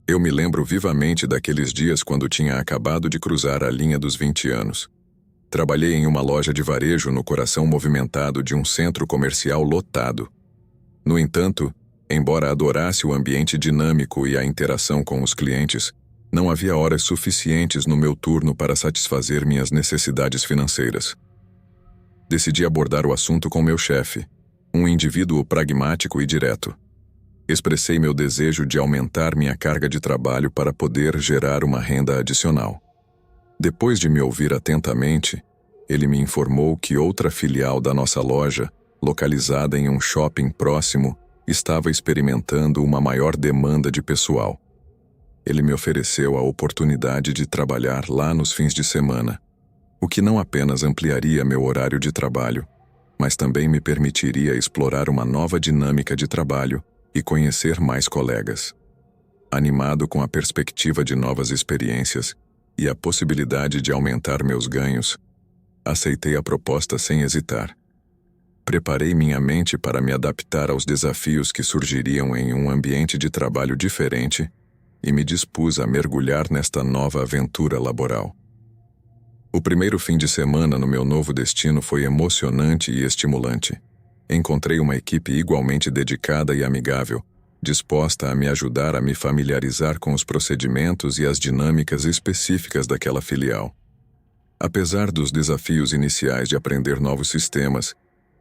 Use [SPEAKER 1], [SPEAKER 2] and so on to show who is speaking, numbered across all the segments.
[SPEAKER 1] Eu me lembro vivamente daqueles dias quando tinha acabado de cruzar a linha dos 20 anos. Trabalhei em uma loja de varejo no coração movimentado de um centro comercial lotado. No entanto, embora adorasse o ambiente dinâmico e a interação com os clientes, não havia horas suficientes no meu turno para satisfazer minhas necessidades financeiras. Decidi abordar o assunto com meu chefe, um indivíduo pragmático e direto. Expressei meu desejo de aumentar minha carga de trabalho para poder gerar uma renda adicional. Depois de me ouvir atentamente, ele me informou que outra filial da nossa loja, localizada em um shopping próximo, estava experimentando uma maior demanda de pessoal. Ele me ofereceu a oportunidade de trabalhar lá nos fins de semana, o que não apenas ampliaria meu horário de trabalho, mas também me permitiria explorar uma nova dinâmica de trabalho e conhecer mais colegas. Animado com a perspectiva de novas experiências e a possibilidade de aumentar meus ganhos, aceitei a proposta sem hesitar. Preparei minha mente para me adaptar aos desafios que surgiriam em um ambiente de trabalho diferente e me dispus a mergulhar nesta nova aventura laboral. O primeiro fim de semana no meu novo destino foi emocionante e estimulante. Encontrei uma equipe igualmente dedicada e amigável, disposta a me ajudar a me familiarizar com os procedimentos e as dinâmicas específicas daquela filial. Apesar dos desafios iniciais de aprender novos sistemas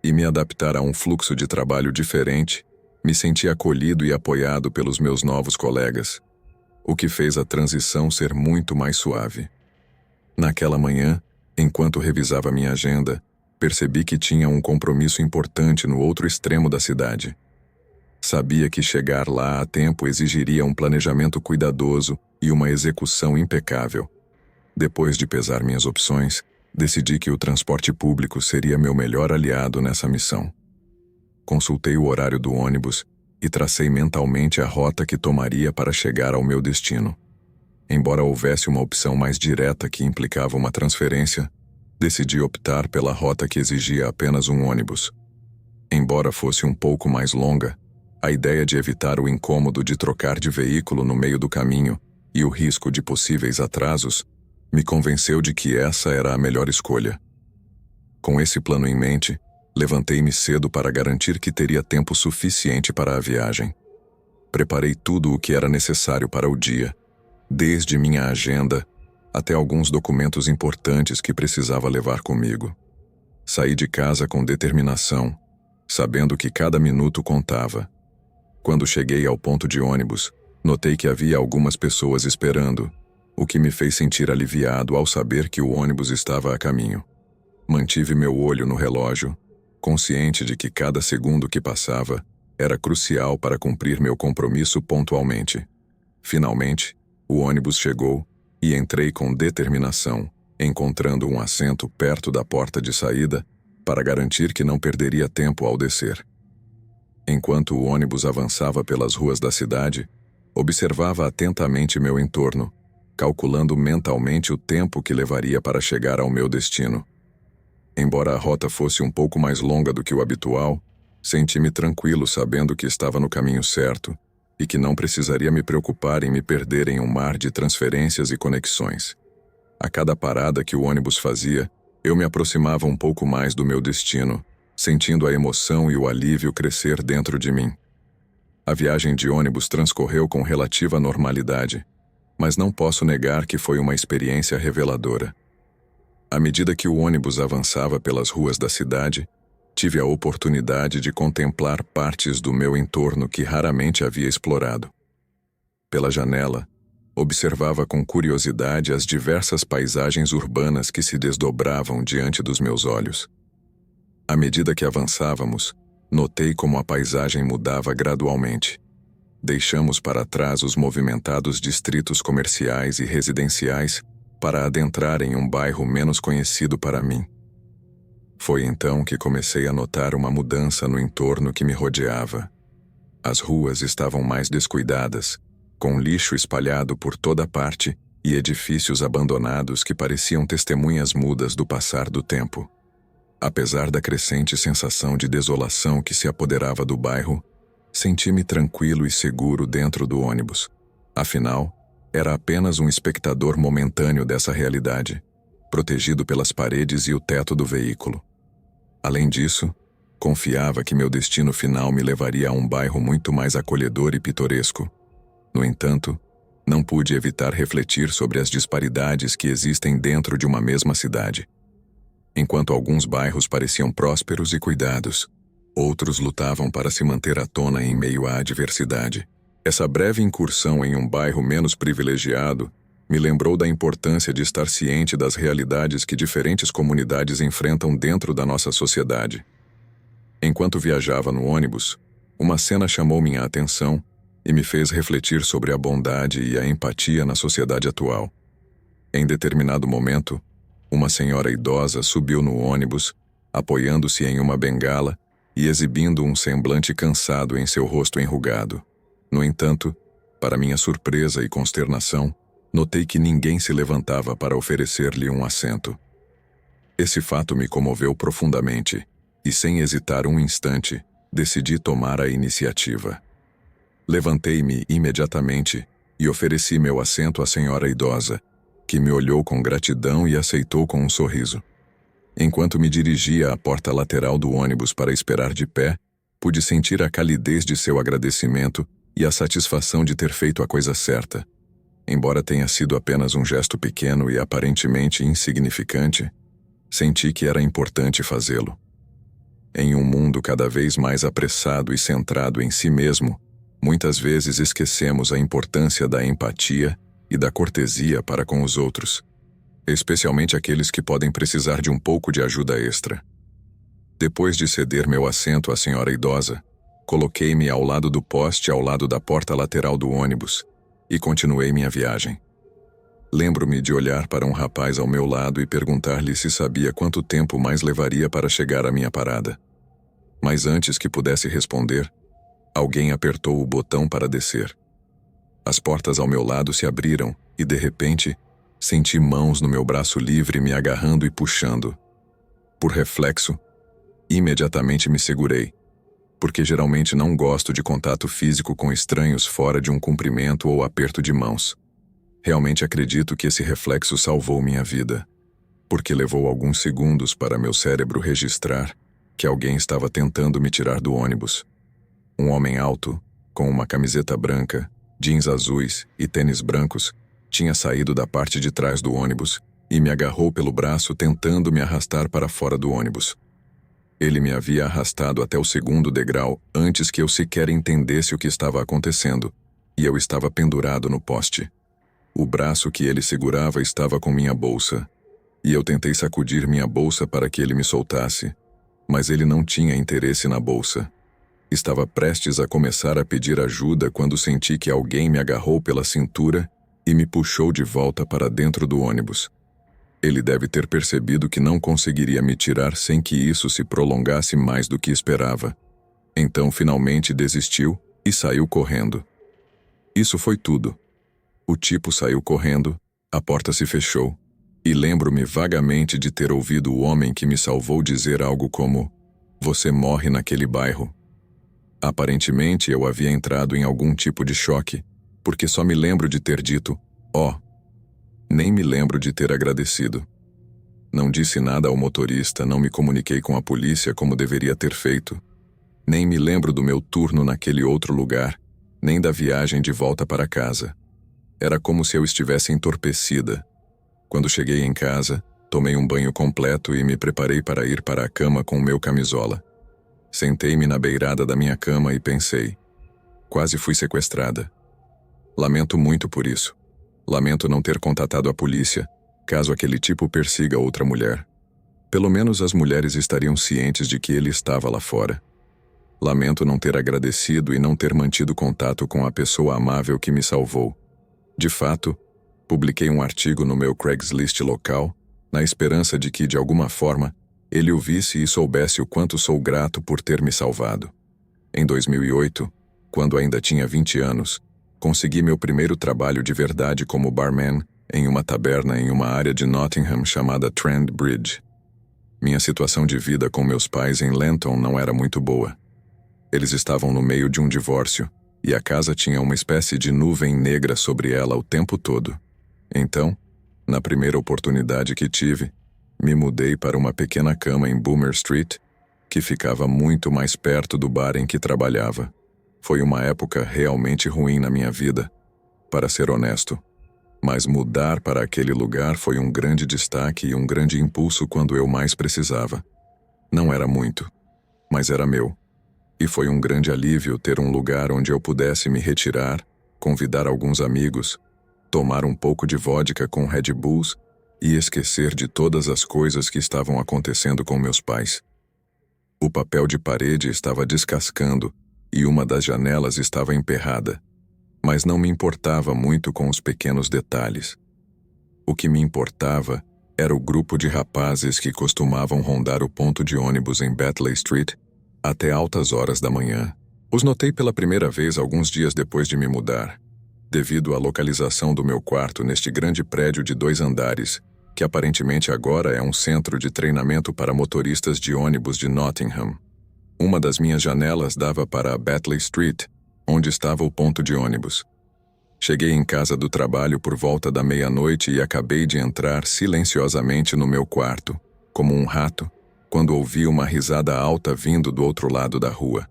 [SPEAKER 1] e me adaptar a um fluxo de trabalho diferente, me senti acolhido e apoiado pelos meus novos colegas, o que fez a transição ser muito mais suave. Naquela manhã, enquanto revisava minha agenda, percebi que tinha um compromisso importante no outro extremo da cidade. Sabia que chegar lá a tempo exigiria um planejamento cuidadoso e uma execução impecável. Depois de pesar minhas opções, decidi que o transporte público seria meu melhor aliado nessa missão. Consultei o horário do ônibus e tracei mentalmente a rota que tomaria para chegar ao meu destino. Embora houvesse uma opção mais direta que implicava uma transferência, decidi optar pela rota que exigia apenas um ônibus. Embora fosse um pouco mais longa, a ideia de evitar o incômodo de trocar de veículo no meio do caminho e o risco de possíveis atrasos me convenceu de que essa era a melhor escolha. Com esse plano em mente, levantei-me cedo para garantir que teria tempo suficiente para a viagem. Preparei tudo o que era necessário para o dia, desde minha agenda até alguns documentos importantes que precisava levar comigo. Saí de casa com determinação, sabendo que cada minuto contava. Quando cheguei ao ponto de ônibus, notei que havia algumas pessoas esperando, o que me fez sentir aliviado ao saber que o ônibus estava a caminho. Mantive meu olho no relógio, consciente de que cada segundo que passava era crucial para cumprir meu compromisso pontualmente. Finalmente, o ônibus chegou e entrei com determinação, encontrando um assento perto da porta de saída para garantir que não perderia tempo ao descer. Enquanto o ônibus avançava pelas ruas da cidade, observava atentamente meu entorno, calculando mentalmente o tempo que levaria para chegar ao meu destino. Embora a rota fosse um pouco mais longa do que o habitual, senti-me tranquilo sabendo que estava no caminho certo e que não precisaria me preocupar em me perder em um mar de transferências e conexões. A cada parada que o ônibus fazia, eu me aproximava um pouco mais do meu destino, sentindo a emoção e o alívio crescer dentro de mim. A viagem de ônibus transcorreu com relativa normalidade, mas não posso negar que foi uma experiência reveladora. À medida que o ônibus avançava pelas ruas da cidade, tive a oportunidade de contemplar partes do meu entorno que raramente havia explorado. Pela janela, observava com curiosidade as diversas paisagens urbanas que se desdobravam diante dos meus olhos. À medida que avançávamos, notei como a paisagem mudava gradualmente. Deixamos para trás os movimentados distritos comerciais e residenciais para adentrar em um bairro menos conhecido para mim. Foi então que comecei a notar uma mudança no entorno que me rodeava. As ruas estavam mais descuidadas, com lixo espalhado por toda parte e edifícios abandonados que pareciam testemunhas mudas do passar do tempo. Apesar da crescente sensação de desolação que se apoderava do bairro, senti-me tranquilo e seguro dentro do ônibus. Afinal, era apenas um espectador momentâneo dessa realidade, protegido pelas paredes e o teto do veículo. Além disso, confiava que meu destino final me levaria a um bairro muito mais acolhedor e pitoresco. No entanto, não pude evitar refletir sobre as disparidades que existem dentro de uma mesma cidade. Enquanto alguns bairros pareciam prósperos e cuidados, outros lutavam para se manter à tona em meio à adversidade. Essa breve incursão em um bairro menos privilegiado me lembrou da importância de estar ciente das realidades que diferentes comunidades enfrentam dentro da nossa sociedade. Enquanto viajava no ônibus, uma cena chamou minha atenção e me fez refletir sobre a bondade e a empatia na sociedade atual. Em determinado momento, uma senhora idosa subiu no ônibus, apoiando-se em uma bengala e exibindo um semblante cansado em seu rosto enrugado. No entanto, para minha surpresa e consternação, notei que ninguém se levantava para oferecer-lhe um assento. Esse fato me comoveu profundamente e, sem hesitar um instante, decidi tomar a iniciativa. Levantei-me imediatamente e ofereci meu assento à senhora idosa, que me olhou com gratidão e aceitou com um sorriso. Enquanto me dirigia à porta lateral do ônibus para esperar de pé, pude sentir a calidez de seu agradecimento e a satisfação de ter feito a coisa certa. Embora tenha sido apenas um gesto pequeno e aparentemente insignificante, senti que era importante fazê-lo. Em um mundo cada vez mais apressado e centrado em si mesmo, muitas vezes esquecemos a importância da empatia e da cortesia para com os outros, especialmente aqueles que podem precisar de um pouco de ajuda extra. Depois de ceder meu assento à senhora idosa, coloquei-me ao lado do poste ao lado da porta lateral do ônibus e continuei minha viagem. Lembro-me de olhar para um rapaz ao meu lado e perguntar-lhe se sabia quanto tempo mais levaria para chegar à minha parada. Mas antes que pudesse responder, alguém apertou o botão para descer. As portas ao meu lado se abriram e, de repente, senti mãos no meu braço livre me agarrando e puxando. Por reflexo, imediatamente me segurei, porque geralmente não gosto de contato físico com estranhos fora de um cumprimento ou aperto de mãos. Realmente acredito que esse reflexo salvou minha vida, porque levou alguns segundos para meu cérebro registrar que alguém estava tentando me tirar do ônibus. Um homem alto, com uma camiseta branca, jeans azuis e tênis brancos, tinha saído da parte de trás do ônibus e me agarrou pelo braço tentando me arrastar para fora do ônibus. Ele me havia arrastado até o segundo degrau antes que eu sequer entendesse o que estava acontecendo, e eu estava pendurado no poste. O braço que ele segurava estava com minha bolsa, e eu tentei sacudir minha bolsa para que ele me soltasse, mas ele não tinha interesse na bolsa. Estava prestes a começar a pedir ajuda quando senti que alguém me agarrou pela cintura e me puxou de volta para dentro do ônibus. Ele deve ter percebido que não conseguiria me tirar sem que isso se prolongasse mais do que esperava. Então finalmente desistiu e saiu correndo. Isso foi tudo. O tipo saiu correndo, a porta se fechou, e lembro-me vagamente de ter ouvido o homem que me salvou dizer algo como: "Você morre naquele bairro." Aparentemente eu havia entrado em algum tipo de choque, porque só me lembro de ter dito, "Oh." Nem me lembro de ter agradecido. Não disse nada ao motorista, não me comuniquei com a polícia como deveria ter feito. Nem me lembro do meu turno naquele outro lugar, nem da viagem de volta para casa. Era como se eu estivesse entorpecida. Quando cheguei em casa, tomei um banho completo e me preparei para ir para a cama com o meu camisola. Sentei-me na beirada da minha cama e pensei: quase fui sequestrada. Lamento muito por isso. Lamento não ter contatado a polícia, caso aquele tipo persiga outra mulher. Pelo menos as mulheres estariam cientes de que ele estava lá fora. Lamento não ter agradecido e não ter mantido contato com a pessoa amável que me salvou. De fato, publiquei um artigo no meu Craigslist local, na esperança de que, de alguma forma, ele o visse e soubesse o quanto sou grato por ter me salvado. Em 2008, quando ainda tinha 20 anos, consegui meu primeiro trabalho de verdade como barman em uma taberna em uma área de Nottingham chamada Trent Bridge. Minha situação de vida com meus pais em Lenton não era muito boa. Eles estavam no meio de um divórcio, e a casa tinha uma espécie de nuvem negra sobre ela o tempo todo. Então, na primeira oportunidade que tive, me mudei para uma pequena cama em Boomer Street, que ficava muito mais perto do bar em que trabalhava. Foi uma época realmente ruim na minha vida, para ser honesto. Mas mudar para aquele lugar foi um grande destaque e um grande impulso quando eu mais precisava. Não era muito, mas era meu. E foi um grande alívio ter um lugar onde eu pudesse me retirar, convidar alguns amigos, tomar um pouco de vodka com Red Bulls e esquecer de todas as coisas que estavam acontecendo com meus pais. O papel de parede estava descascando e uma das janelas estava emperrada, mas não me importava muito com os pequenos detalhes. O que me importava era o grupo de rapazes que costumavam rondar o ponto de ônibus em Batley Street até altas horas da manhã. Os notei pela primeira vez alguns dias depois de me mudar, devido à localização do meu quarto neste grande prédio de 2 andares, que aparentemente agora é um centro de treinamento para motoristas de ônibus de Nottingham. Uma das minhas janelas dava para a Batley Street, onde estava o ponto de ônibus. Cheguei em casa do trabalho por volta da meia-noite e acabei de entrar silenciosamente no meu quarto, como um rato, quando ouvi uma risada alta vindo do outro lado da rua.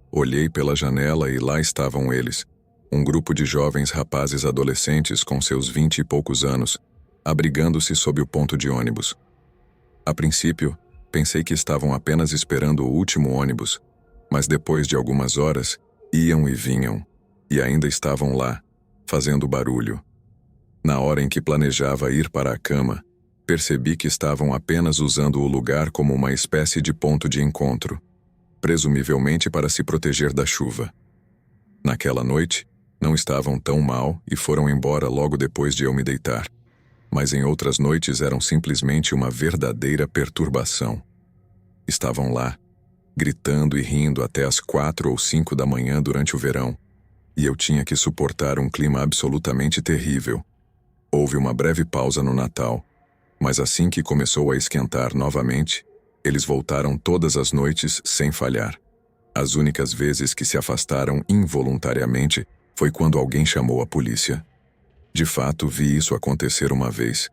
[SPEAKER 1] Olhei pela janela e lá estavam eles, um grupo de jovens rapazes adolescentes com seus 20 e poucos anos, abrigando-se sob o ponto de ônibus. A princípio, pensei que estavam apenas esperando o último ônibus, mas depois de algumas horas, iam e vinham, e ainda estavam lá, fazendo barulho. Na hora em que planejava ir para a cama, percebi que estavam apenas usando o lugar como uma espécie de ponto de encontro, presumivelmente para se proteger da chuva. Naquela noite, não estavam tão mal e foram embora logo depois de eu me deitar, mas em outras noites eram simplesmente uma verdadeira perturbação. Estavam lá, gritando e rindo até as 4 ou 5 da manhã durante o verão, e eu tinha que suportar um clima absolutamente terrível. Houve uma breve pausa no Natal, mas assim que começou a esquentar novamente, eles voltaram todas as noites sem falhar. As únicas vezes que se afastaram involuntariamente foi quando alguém chamou a polícia. De fato, vi isso acontecer uma vez,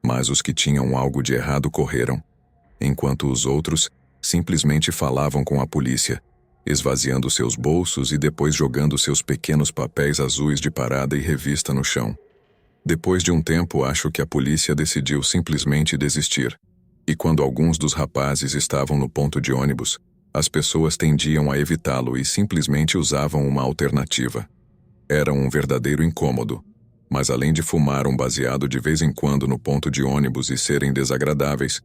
[SPEAKER 1] mas os que tinham algo de errado correram, enquanto os outros simplesmente falavam com a polícia, esvaziando seus bolsos e depois jogando seus pequenos papéis azuis de parada e revista no chão. Depois de um tempo, acho que a polícia decidiu simplesmente desistir, e quando alguns dos rapazes estavam no ponto de ônibus, as pessoas tendiam a evitá-lo e simplesmente usavam uma alternativa. Era um verdadeiro incômodo, mas além de fumar um baseado de vez em quando no ponto de ônibus e serem desagradáveis,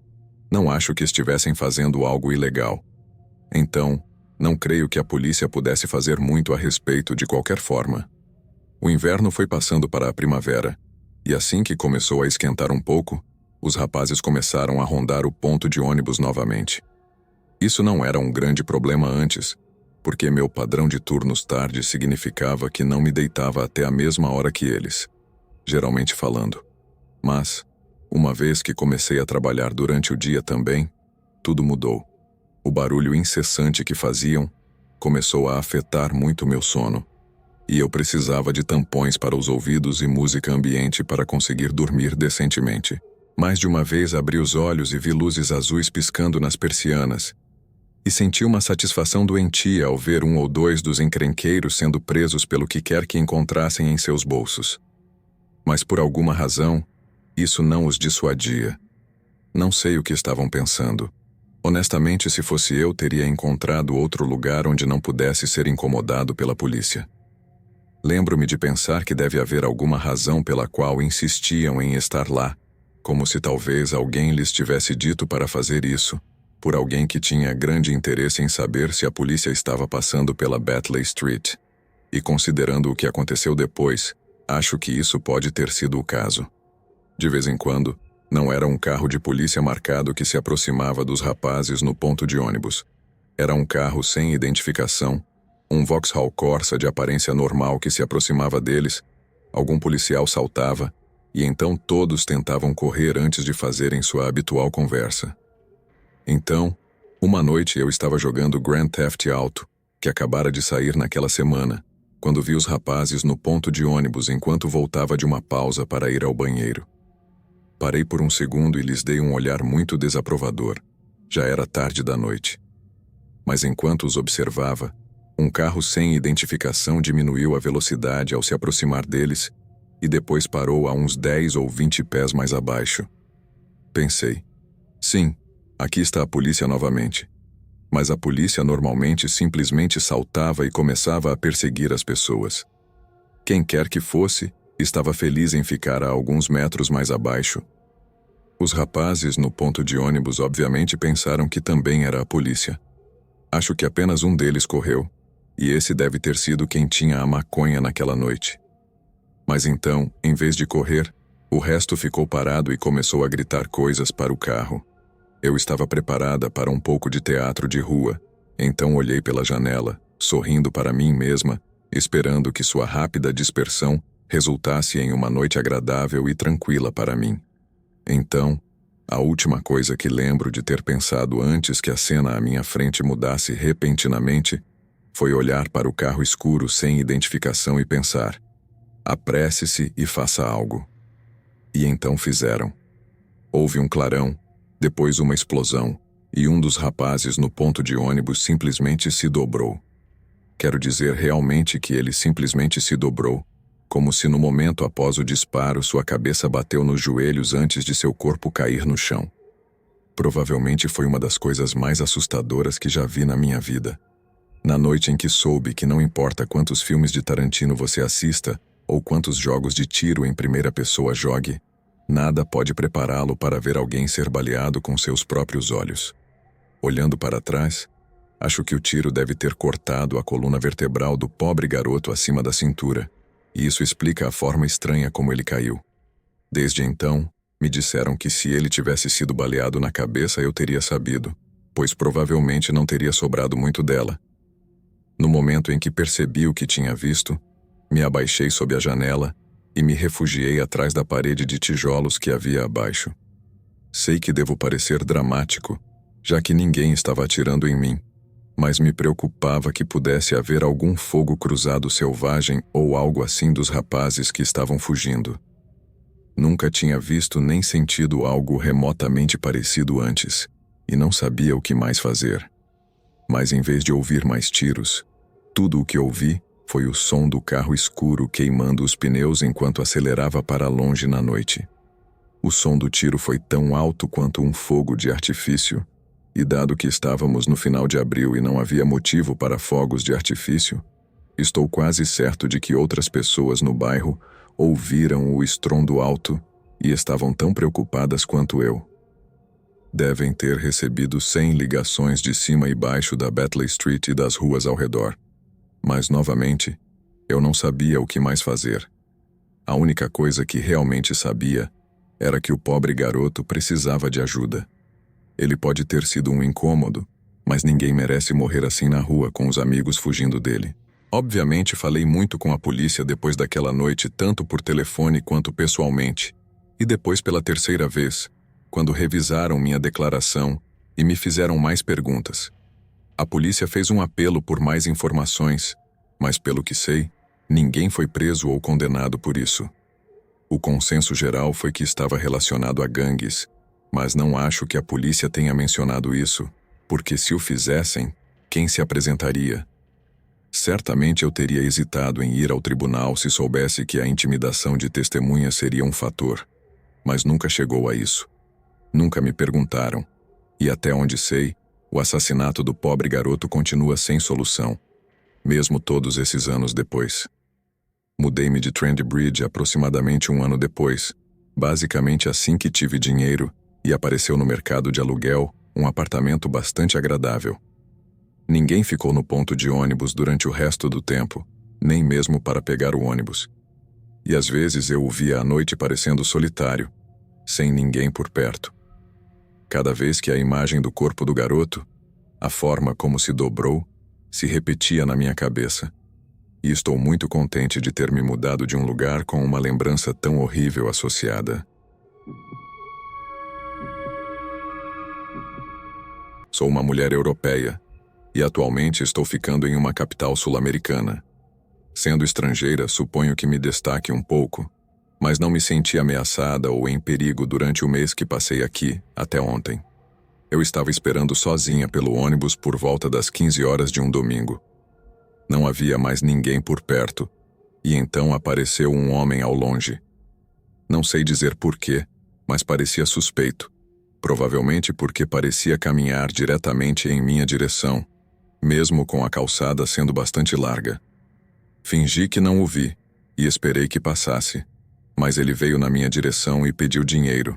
[SPEAKER 1] não acho que estivessem fazendo algo ilegal. Então, não creio que a polícia pudesse fazer muito a respeito de qualquer forma. O inverno foi passando para a primavera, e assim que começou a esquentar um pouco, os rapazes começaram a rondar o ponto de ônibus novamente. Isso não era um grande problema antes, porque meu padrão de turnos tarde significava que não me deitava até a mesma hora que eles, geralmente falando. Mas, uma vez que comecei a trabalhar durante o dia também, tudo mudou. O barulho incessante que faziam começou a afetar muito meu sono, e eu precisava de tampões para os ouvidos e música ambiente para conseguir dormir decentemente. Mais de uma vez abri os olhos e vi luzes azuis piscando nas persianas, e senti uma satisfação doentia ao ver 1 ou 2 dos encrenqueiros sendo presos pelo que quer que encontrassem em seus bolsos. Mas por alguma razão, isso não os dissuadia. Não sei o que estavam pensando. Honestamente, se fosse eu, teria encontrado outro lugar onde não pudesse ser incomodado pela polícia. Lembro-me de pensar que deve haver alguma razão pela qual insistiam em estar lá, como se talvez alguém lhes tivesse dito para fazer isso, por alguém que tinha grande interesse em saber se a polícia estava passando pela Batley Street. E considerando o que aconteceu depois, acho que isso pode ter sido o caso. De vez em quando, não era um carro de polícia marcado que se aproximava dos rapazes no ponto de ônibus. Era um carro sem identificação, um Vauxhall Corsa de aparência normal que se aproximava deles, algum policial saltava, e então todos tentavam correr antes de fazerem sua habitual conversa. Então, uma noite eu estava jogando Grand Theft Auto, que acabara de sair naquela semana, quando vi os rapazes no ponto de ônibus enquanto voltava de uma pausa para ir ao banheiro. Parei por um segundo e lhes dei um olhar muito desaprovador. Já era tarde da noite. Mas enquanto os observava, um carro sem identificação diminuiu a velocidade ao se aproximar deles e depois parou a uns 10 ou 20 pés mais abaixo. Pensei, sim, aqui está a polícia novamente. Mas a polícia normalmente simplesmente saltava e começava a perseguir as pessoas. Quem quer que fosse, estava feliz em ficar a alguns metros mais abaixo. Os rapazes no ponto de ônibus obviamente pensaram que também era a polícia. Acho que apenas um deles correu, e esse deve ter sido quem tinha a maconha naquela noite. Mas então, em vez de correr, o resto ficou parado e começou a gritar coisas para o carro. Eu estava preparada para um pouco de teatro de rua, então olhei pela janela, sorrindo para mim mesma, esperando que sua rápida dispersão resultasse em uma noite agradável e tranquila para mim. Então, a última coisa que lembro de ter pensado antes que a cena à minha frente mudasse repentinamente foi olhar para o carro escuro sem identificação e pensar: apresse-se e faça algo. E então fizeram. Houve um clarão, depois uma explosão, e um dos rapazes no ponto de ônibus simplesmente se dobrou. Quero dizer realmente que ele simplesmente se dobrou, como se no momento após o disparo sua cabeça bateu nos joelhos antes de seu corpo cair no chão. Provavelmente foi uma das coisas mais assustadoras que já vi na minha vida. Na noite em que soube que não importa quantos filmes de Tarantino você assista ou quantos jogos de tiro em primeira pessoa jogue, nada pode prepará-lo para ver alguém ser baleado com seus próprios olhos. Olhando para trás, acho que o tiro deve ter cortado a coluna vertebral do pobre garoto acima da cintura, e isso explica a forma estranha como ele caiu. Desde então, me disseram que se ele tivesse sido baleado na cabeça eu teria sabido, pois provavelmente não teria sobrado muito dela. No momento em que percebi o que tinha visto, me abaixei sob a janela e me refugiei atrás da parede de tijolos que havia abaixo. Sei que devo parecer dramático, já que ninguém estava atirando em mim, mas me preocupava que pudesse haver algum fogo cruzado selvagem ou algo assim dos rapazes que estavam fugindo. Nunca tinha visto nem sentido algo remotamente parecido antes, e não sabia o que mais fazer. Mas em vez de ouvir mais tiros, tudo o que ouvi foi o som do carro escuro queimando os pneus enquanto acelerava para longe na noite. O som do tiro foi tão alto quanto um fogo de artifício, e dado que estávamos no final de abril e não havia motivo para fogos de artifício, estou quase certo de que outras pessoas no bairro ouviram o estrondo alto e estavam tão preocupadas quanto eu. Devem ter recebido 100 ligações de cima e baixo da Battley Street e das ruas ao redor. Mas, novamente, eu não sabia o que mais fazer. A única coisa que realmente sabia era que o pobre garoto precisava de ajuda. Ele pode ter sido um incômodo, mas ninguém merece morrer assim na rua com os amigos fugindo dele. Obviamente falei muito com a polícia depois daquela noite, tanto por telefone quanto pessoalmente, e depois pela terceira vez, quando revisaram minha declaração e me fizeram mais perguntas. A polícia fez um apelo por mais informações, mas pelo que sei, ninguém foi preso ou condenado por isso. O consenso geral foi que estava relacionado a gangues, mas não acho que a polícia tenha mencionado isso, porque se o fizessem, quem se apresentaria? Certamente eu teria hesitado em ir ao tribunal se soubesse que a intimidação de testemunhas seria um fator, mas nunca chegou a isso. Nunca me perguntaram, e até onde sei, o assassinato do pobre garoto continua sem solução, mesmo todos esses anos depois. Mudei-me de Trent-Bridge aproximadamente um ano depois, basicamente assim que tive dinheiro, e apareceu no mercado de aluguel um apartamento bastante agradável. Ninguém ficou no ponto de ônibus durante o resto do tempo, nem mesmo para pegar o ônibus. E às vezes eu o via à noite parecendo solitário, sem ninguém por perto. Cada vez que a imagem do corpo do garoto, a forma como se dobrou, se repetia na minha cabeça. E estou muito contente de ter me mudado de um lugar com uma lembrança tão horrível associada. Sou uma mulher europeia e atualmente estou ficando em uma capital sul-americana. Sendo estrangeira, suponho que me destaque um pouco, mas não me senti ameaçada ou em perigo durante o mês que passei aqui, até ontem. Eu estava esperando sozinha pelo ônibus por volta das 15 horas de um domingo. Não havia mais ninguém por perto, e então apareceu um homem ao longe. Não sei dizer porquê, mas parecia suspeito. Provavelmente porque parecia caminhar diretamente em minha direção, mesmo com a calçada sendo bastante larga. Fingi que não o vi e esperei que passasse, mas ele veio na minha direção e pediu dinheiro,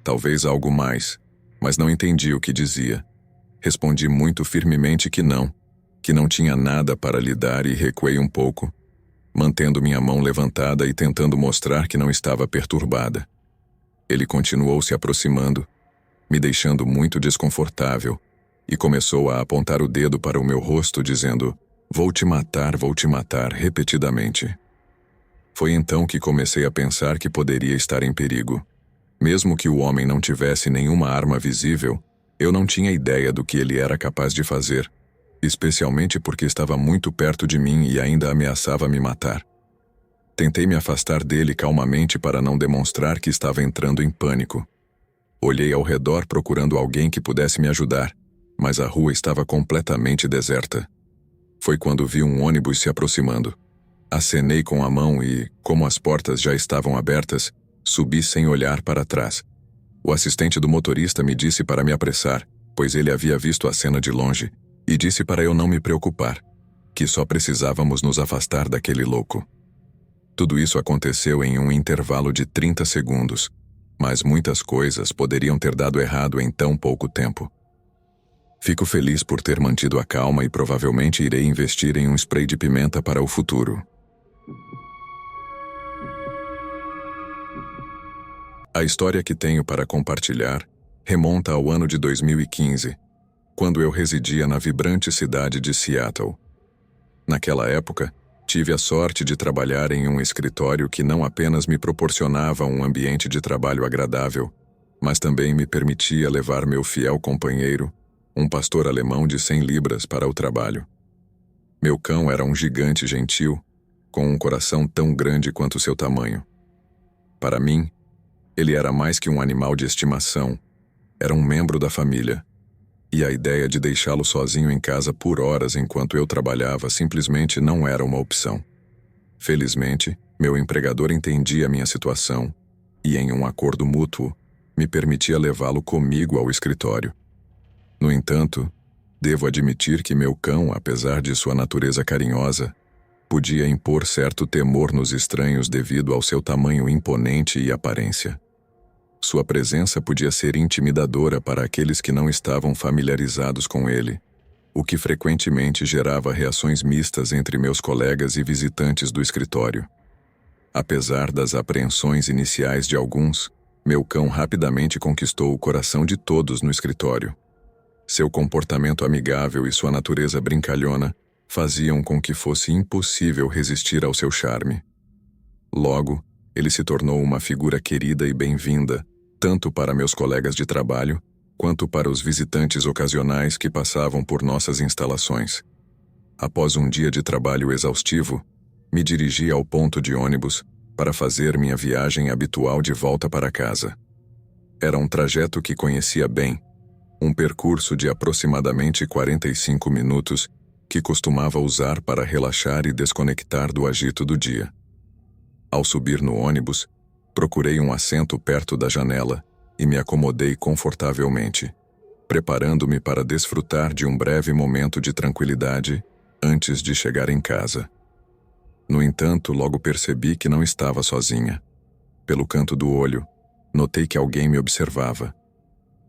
[SPEAKER 1] talvez algo mais, mas não entendi o que dizia. Respondi muito firmemente que não tinha nada para lhe dar e recuei um pouco, mantendo minha mão levantada e tentando mostrar que não estava perturbada. Ele continuou se aproximando, me deixando muito desconfortável, e começou a apontar o dedo para o meu rosto dizendo: vou te matar, repetidamente. Foi então que comecei a pensar que poderia estar em perigo. Mesmo que o homem não tivesse nenhuma arma visível, eu não tinha ideia do que ele era capaz de fazer, especialmente porque estava muito perto de mim e ainda ameaçava me matar. Tentei me afastar dele calmamente para não demonstrar que estava entrando em pânico. Olhei ao redor procurando alguém que pudesse me ajudar, mas a rua estava completamente deserta. Foi quando vi um ônibus se aproximando. Acenei com a mão e, como as portas já estavam abertas, subi sem olhar para trás. O assistente do motorista me disse para me apressar, pois ele havia visto a cena de longe, e disse para eu não me preocupar, que só precisávamos nos afastar daquele louco. Tudo isso aconteceu em um intervalo de 30 segundos, mas muitas coisas poderiam ter dado errado em tão pouco tempo. Fico feliz por ter mantido a calma e provavelmente irei investir em um spray de pimenta para o futuro. A história que tenho para compartilhar remonta ao ano de 2015, quando eu residia na vibrante cidade de Seattle. Naquela época, tive a sorte de trabalhar em um escritório que não apenas me proporcionava um ambiente de trabalho agradável, mas também me permitia levar meu fiel companheiro, um pastor alemão de 100 libras, para o trabalho. Meu cão era um gigante gentil, com um coração tão grande quanto seu tamanho. Para mim, ele era mais que um animal de estimação, era um membro da família, e a ideia de deixá-lo sozinho em casa por horas enquanto eu trabalhava simplesmente não era uma opção. Felizmente, meu empregador entendia a minha situação e, em um acordo mútuo, me permitia levá-lo comigo ao escritório. No entanto, devo admitir que meu cão, apesar de sua natureza carinhosa, podia impor certo temor nos estranhos devido ao seu tamanho imponente e aparência. Sua presença podia ser intimidadora para aqueles que não estavam familiarizados com ele, o que frequentemente gerava reações mistas entre meus colegas e visitantes do escritório. Apesar das apreensões iniciais de alguns, meu cão rapidamente conquistou o coração de todos no escritório. Seu comportamento amigável e sua natureza brincalhona faziam com que fosse impossível resistir ao seu charme. Logo, ele se tornou uma figura querida e bem-vinda, tanto para meus colegas de trabalho, quanto para os visitantes ocasionais que passavam por nossas instalações. Após um dia de trabalho exaustivo, me dirigi ao ponto de ônibus para fazer minha viagem habitual de volta para casa. Era um trajeto que conhecia bem, um percurso de aproximadamente 45 minutos que costumava usar para relaxar e desconectar do agito do dia. Ao subir no ônibus, procurei um assento perto da janela e me acomodei confortavelmente, preparando-me para desfrutar de um breve momento de tranquilidade antes de chegar em casa. No entanto, logo percebi que não estava sozinha. Pelo canto do olho, notei que alguém me observava.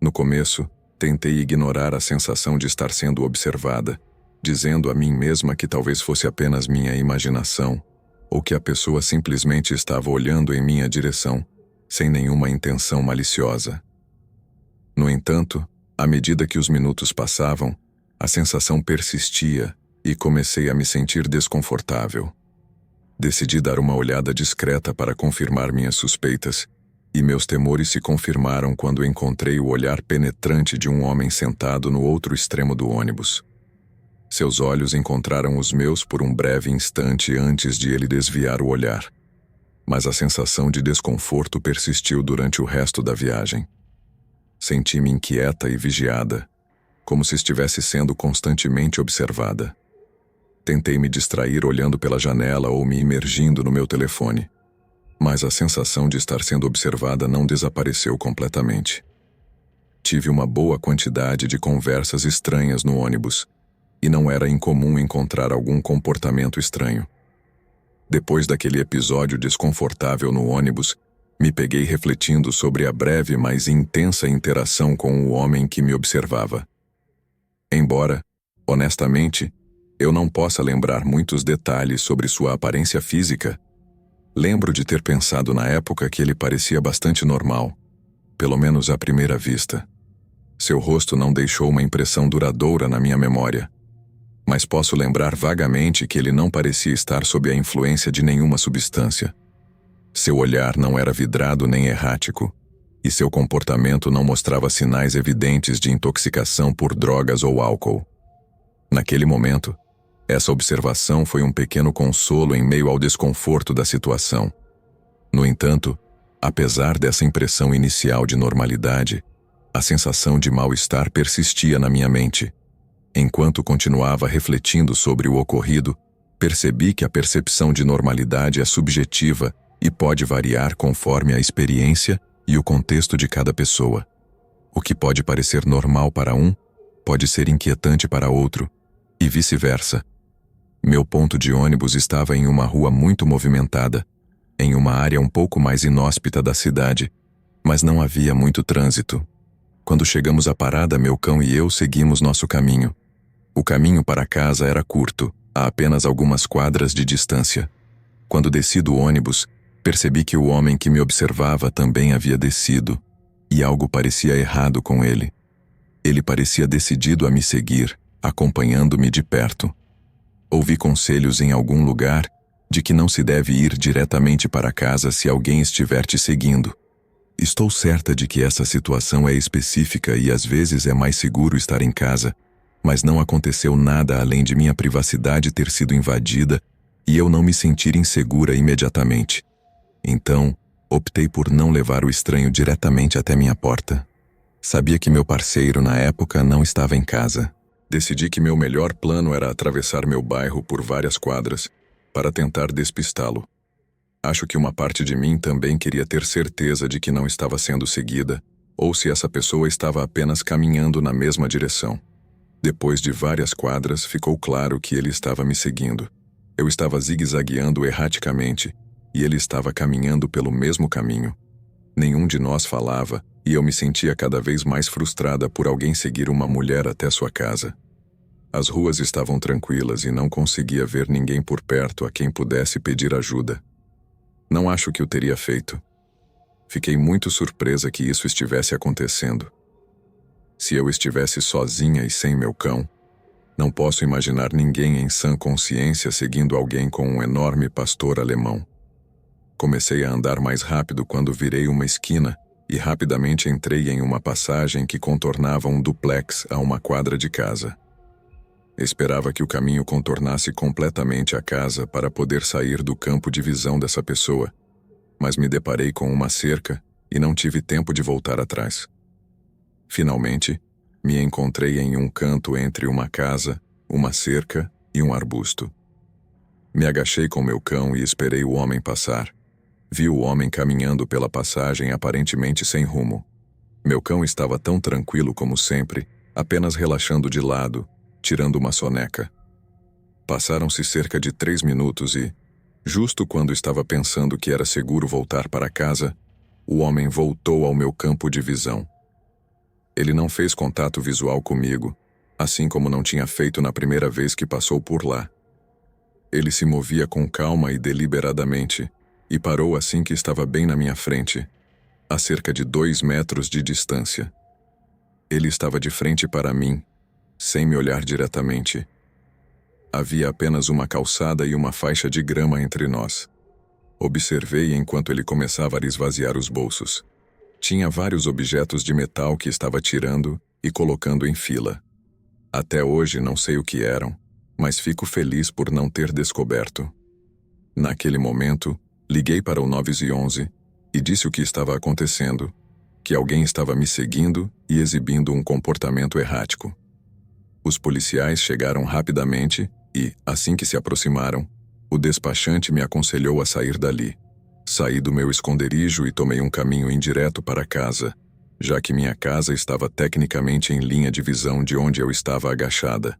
[SPEAKER 1] No começo, tentei ignorar a sensação de estar sendo observada, dizendo a mim mesma que talvez fosse apenas minha imaginação, ou que a pessoa simplesmente estava olhando em minha direção, sem nenhuma intenção maliciosa. No entanto, à medida que os minutos passavam, a sensação persistia e comecei a me sentir desconfortável. Decidi dar uma olhada discreta para confirmar minhas suspeitas, E meus temores se confirmaram quando encontrei o olhar penetrante de um homem sentado no outro extremo do ônibus. Seus olhos encontraram os meus por um breve instante antes de ele desviar o olhar. Mas a sensação de desconforto persistiu durante o resto da viagem. Senti-me inquieta e vigiada, como se estivesse sendo constantemente observada. Tentei me distrair olhando pela janela ou me imergindo no meu telefone, mas a sensação de estar sendo observada não desapareceu completamente. Tive uma boa quantidade de conversas estranhas no ônibus, e não era incomum encontrar algum comportamento estranho. Depois daquele episódio desconfortável no ônibus, me peguei refletindo sobre a breve, mas intensa interação com o homem que me observava. Embora, honestamente, eu não possa lembrar muitos detalhes sobre sua aparência física, lembro de ter pensado na época que ele parecia bastante normal, pelo menos à primeira vista. Seu rosto não deixou uma impressão duradoura na minha memória, mas posso lembrar vagamente que ele não parecia estar sob a influência de nenhuma substância. Seu olhar não era vidrado nem errático, e seu comportamento não mostrava sinais evidentes de intoxicação por drogas ou álcool. Naquele momento, essa observação foi um pequeno consolo em meio ao desconforto da situação. No entanto, apesar dessa impressão inicial de normalidade, a sensação de mal-estar persistia na minha mente. Enquanto continuava refletindo sobre o ocorrido, percebi que a percepção de normalidade é subjetiva e pode variar conforme a experiência e o contexto de cada pessoa. O que pode parecer normal para um, pode ser inquietante para outro, e vice-versa. Meu ponto de ônibus estava em uma rua muito movimentada, em uma área um pouco mais inóspita da cidade, mas não havia muito trânsito. Quando chegamos à parada, meu cão e eu seguimos nosso caminho. O caminho para casa era curto, a apenas algumas quadras de distância. Quando desci do ônibus, percebi que o homem que me observava também havia descido, e algo parecia errado com ele. Ele parecia decidido a me seguir, acompanhando-me de perto. Ouvi conselhos em algum lugar de que não se deve ir diretamente para casa se alguém estiver te seguindo. Estou certa de que essa situação é específica e às vezes é mais seguro estar em casa, mas não aconteceu nada além de minha privacidade ter sido invadida e eu não me sentir insegura imediatamente. Então, optei por não levar o estranho diretamente até minha porta. Sabia que meu parceiro, na época, não estava em casa. Decidi que meu melhor plano era atravessar meu bairro por várias quadras para tentar despistá-lo. Acho que uma parte de mim também queria ter certeza de que não estava sendo seguida, ou se essa pessoa estava apenas caminhando na mesma direção. Depois de várias quadras, ficou claro que ele estava me seguindo. Eu estava zigue-zagueando erraticamente, e ele estava caminhando pelo mesmo caminho. Nenhum de nós falava, e eu me sentia cada vez mais frustrada por alguém seguir uma mulher até sua casa. As ruas estavam tranquilas e não conseguia ver ninguém por perto a quem pudesse pedir ajuda. Não acho que o teria feito. Fiquei muito surpresa que isso estivesse acontecendo. Se eu estivesse sozinha e sem meu cão, não posso imaginar ninguém em sã consciência seguindo alguém com um enorme pastor alemão. Comecei a andar mais rápido quando virei uma esquina e rapidamente entrei em uma passagem que contornava um duplex a uma quadra de casa. Esperava que o caminho contornasse completamente a casa para poder sair do campo de visão dessa pessoa, mas me deparei com uma cerca e não tive tempo de voltar atrás. Finalmente, me encontrei em um canto entre uma casa, uma cerca e um arbusto. Me agachei com meu cão e esperei o homem passar. Vi o homem caminhando pela passagem aparentemente sem rumo. Meu cão estava tão tranquilo como sempre, apenas relaxando de lado, tirando uma soneca. Passaram-se cerca de 3 minutos e, justo quando estava pensando que era seguro voltar para casa, o homem voltou ao meu campo de visão. Ele não fez contato visual comigo, assim como não tinha feito na primeira vez que passou por lá. Ele se movia com calma e deliberadamente, e parou assim que estava bem na minha frente, a cerca de 2 metros de distância. Ele estava de frente para mim, sem me olhar diretamente. Havia apenas uma calçada e uma faixa de grama entre nós. Observei enquanto ele começava a esvaziar os bolsos. Tinha vários objetos de metal que estava tirando e colocando em fila. Até hoje não sei o que eram, mas fico feliz por não ter descoberto. Naquele momento, liguei para o 911 e disse o que estava acontecendo, que alguém estava me seguindo e exibindo um comportamento errático. Os policiais chegaram rapidamente e, assim que se aproximaram, o despachante me aconselhou a sair dali. Saí do meu esconderijo e tomei um caminho indireto para casa, já que minha casa estava tecnicamente em linha de visão de onde eu estava agachada.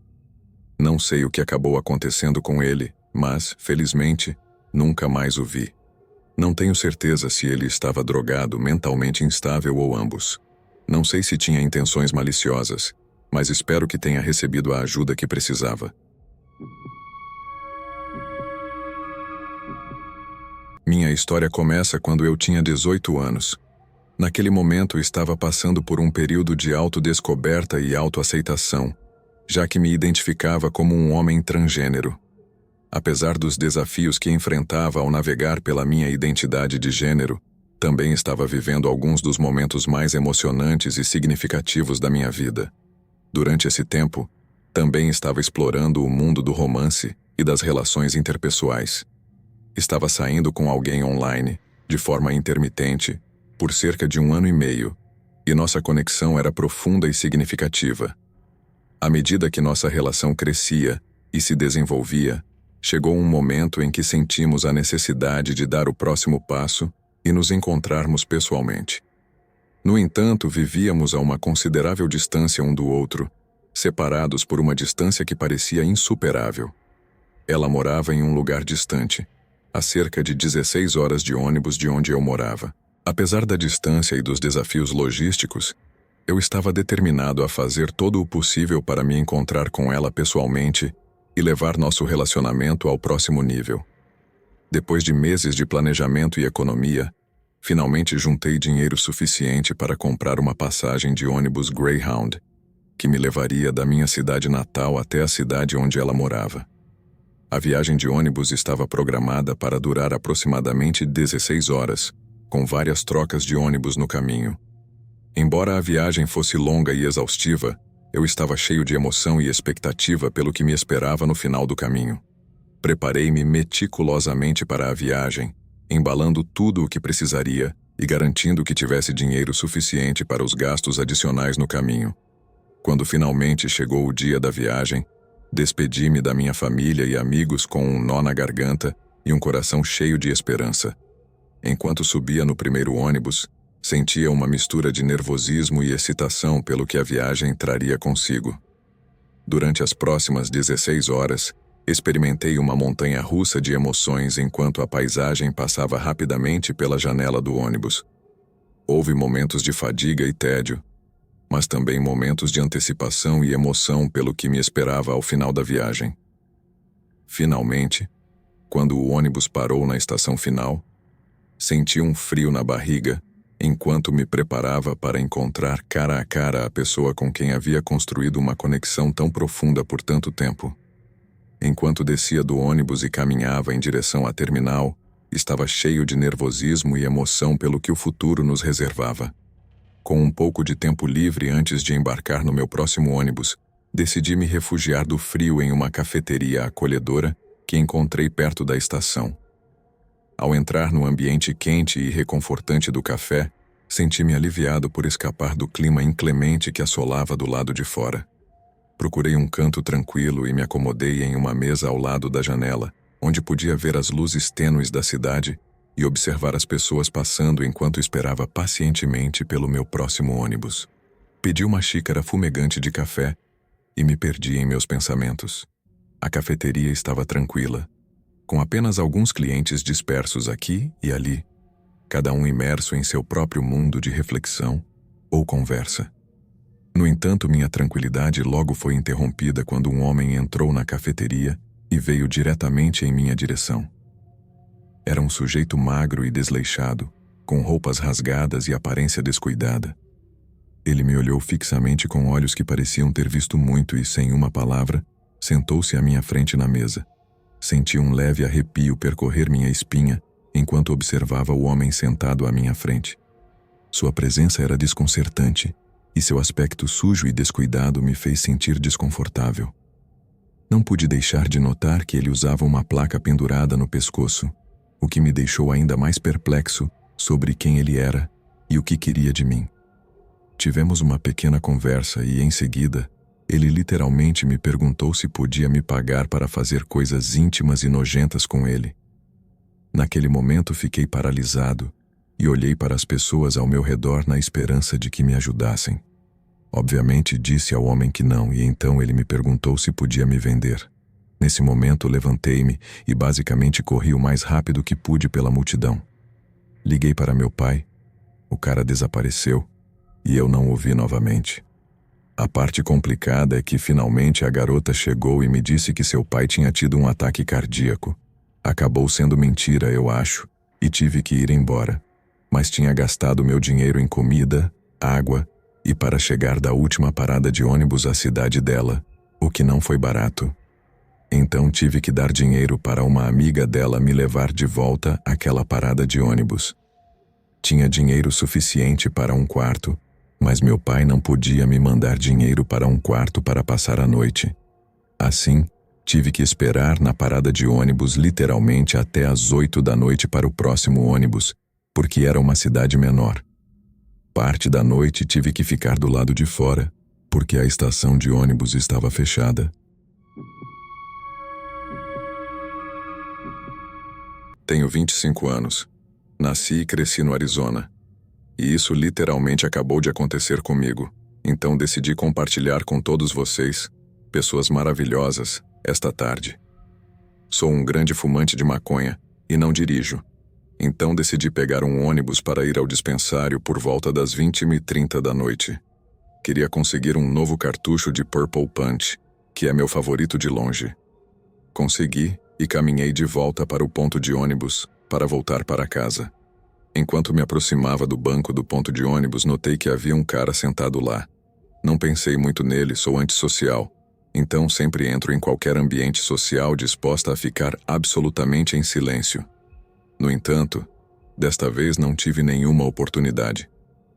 [SPEAKER 1] Não sei o que acabou acontecendo com ele, mas, felizmente, nunca mais o vi. Não tenho certeza se ele estava drogado, mentalmente instável ou ambos. Não sei se tinha intenções maliciosas, mas espero que tenha recebido a ajuda que precisava. Minha história começa quando eu tinha 18 anos. Naquele momento estava passando por um período de autodescoberta e autoaceitação, já que me identificava como um homem transgênero. Apesar dos desafios que enfrentava ao navegar pela minha identidade de gênero, também estava vivendo alguns dos momentos mais emocionantes e significativos da minha vida. Durante esse tempo, também estava explorando o mundo do romance e das relações interpessoais. Estava saindo com alguém online, de forma intermitente, por cerca de 1 ano e meio, e nossa conexão era profunda e significativa. À medida que nossa relação crescia e se desenvolvia, chegou um momento em que sentimos a necessidade de dar o próximo passo e nos encontrarmos pessoalmente. No entanto, vivíamos a uma considerável distância um do outro, separados por uma distância que parecia insuperável. Ela morava em um lugar distante, a cerca de 16 horas de ônibus de onde eu morava. Apesar da distância e dos desafios logísticos, eu estava determinado a fazer todo o possível para me encontrar com ela pessoalmente e levar nosso relacionamento ao próximo nível. Depois de meses de planejamento e economia, finalmente juntei dinheiro suficiente para comprar uma passagem de ônibus Greyhound, que me levaria da minha cidade natal até a cidade onde ela morava. A viagem de ônibus estava programada para durar aproximadamente 16 horas, com várias trocas de ônibus no caminho. Embora a viagem fosse longa e exaustiva, eu estava cheio de emoção e expectativa pelo que me esperava no final do caminho. Preparei-me meticulosamente para a viagem, embalando tudo o que precisaria e garantindo que tivesse dinheiro suficiente para os gastos adicionais no caminho. Quando finalmente chegou o dia da viagem, despedi-me da minha família e amigos com um nó na garganta e um coração cheio de esperança. Enquanto subia no primeiro ônibus, sentia uma mistura de nervosismo e excitação pelo que a viagem traria consigo. Durante as próximas 16 horas, experimentei uma montanha-russa de emoções enquanto a paisagem passava rapidamente pela janela do ônibus. Houve momentos de fadiga e tédio, mas também momentos de antecipação e emoção pelo que me esperava ao final da viagem. Finalmente, quando o ônibus parou na estação final, senti um frio na barriga enquanto me preparava para encontrar cara a cara a pessoa com quem havia construído uma conexão tão profunda por tanto tempo. Enquanto descia do ônibus e caminhava em direção à terminal, estava cheio de nervosismo e emoção pelo que o futuro nos reservava. Com um pouco de tempo livre antes de embarcar no meu próximo ônibus, decidi me refugiar do frio em uma cafeteria acolhedora que encontrei perto da estação. Ao entrar no ambiente quente e reconfortante do café, senti-me aliviado por escapar do clima inclemente que assolava do lado de fora. Procurei um canto tranquilo e me acomodei em uma mesa ao lado da janela, onde podia ver as luzes tênues da cidade e observar as pessoas passando enquanto esperava pacientemente pelo meu próximo ônibus. Pedi uma xícara fumegante de café e me perdi em meus pensamentos. A cafeteria estava tranquila, com apenas alguns clientes dispersos aqui e ali, cada um imerso em seu próprio mundo de reflexão ou conversa. No entanto, minha tranquilidade logo foi interrompida quando um homem entrou na cafeteria e veio diretamente em minha direção. Era um sujeito magro e desleixado, com roupas rasgadas e aparência descuidada. Ele me olhou fixamente com olhos que pareciam ter visto muito e, sem uma palavra, sentou-se à minha frente na mesa. Senti um leve arrepio percorrer minha espinha enquanto observava o homem sentado à minha frente. Sua presença era desconcertante, e seu aspecto sujo e descuidado me fez sentir desconfortável. Não pude deixar de notar que ele usava uma placa pendurada no pescoço, o que me deixou ainda mais perplexo sobre quem ele era e o que queria de mim. Tivemos uma pequena conversa e, em seguida, ele literalmente me perguntou se podia me pagar para fazer coisas íntimas e nojentas com ele. Naquele momento fiquei paralisado e olhei para as pessoas ao meu redor na esperança de que me ajudassem. Obviamente disse ao homem que não, e então ele me perguntou se podia me vender. Nesse momento levantei-me e basicamente corri o mais rápido que pude pela multidão. Liguei para meu pai, o cara desapareceu e eu não o vi novamente. A parte complicada é que finalmente a garota chegou e me disse que seu pai tinha tido um ataque cardíaco. Acabou sendo mentira, eu acho, e tive que ir embora. Mas tinha gastado meu dinheiro em comida, água e para chegar da última parada de ônibus à cidade dela, o que não foi barato. Então tive que dar dinheiro para uma amiga dela me levar de volta àquela parada de ônibus. Tinha dinheiro suficiente para um quarto, mas meu pai não podia me mandar dinheiro para um quarto para passar a noite. Assim, tive que esperar na parada de ônibus literalmente até às 8 da noite para o próximo ônibus, porque era uma cidade menor. Parte da noite tive que ficar do lado de fora, porque a estação de ônibus estava fechada. Tenho 25 anos. Nasci e cresci no Arizona. E isso literalmente acabou de acontecer comigo. Então decidi compartilhar com todos vocês, pessoas maravilhosas, esta tarde. Sou um grande fumante de maconha e não dirijo. Então decidi pegar um ônibus para ir ao dispensário por volta das 20h30 da noite. Queria conseguir um novo cartucho de Purple Punch, que é meu favorito de longe. Consegui e caminhei de volta para o ponto de ônibus para voltar para casa. Enquanto me aproximava do banco do ponto de ônibus, notei que havia um cara sentado lá. Não pensei muito nele, sou antissocial. Então sempre entro em qualquer ambiente social disposta a ficar absolutamente em silêncio. No entanto, desta vez não tive nenhuma oportunidade,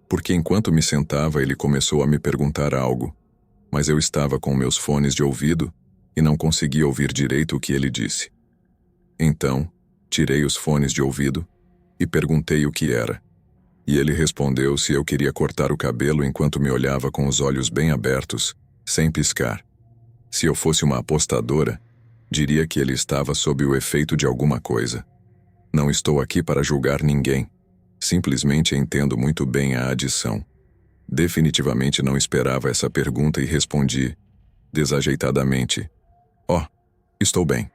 [SPEAKER 1] porque enquanto me sentava ele começou a me perguntar algo, mas eu estava com meus fones de ouvido e não conseguia ouvir direito o que ele disse. Então, tirei os fones de ouvido e perguntei o que era, e ele respondeu se eu queria cortar o cabelo enquanto me olhava com os olhos bem abertos, sem piscar. Se eu fosse uma apostadora, diria que ele estava sob o efeito de alguma coisa. Não estou aqui para julgar ninguém. Simplesmente entendo muito bem a adição. Definitivamente não esperava essa pergunta e respondi, desajeitadamente, estou bem.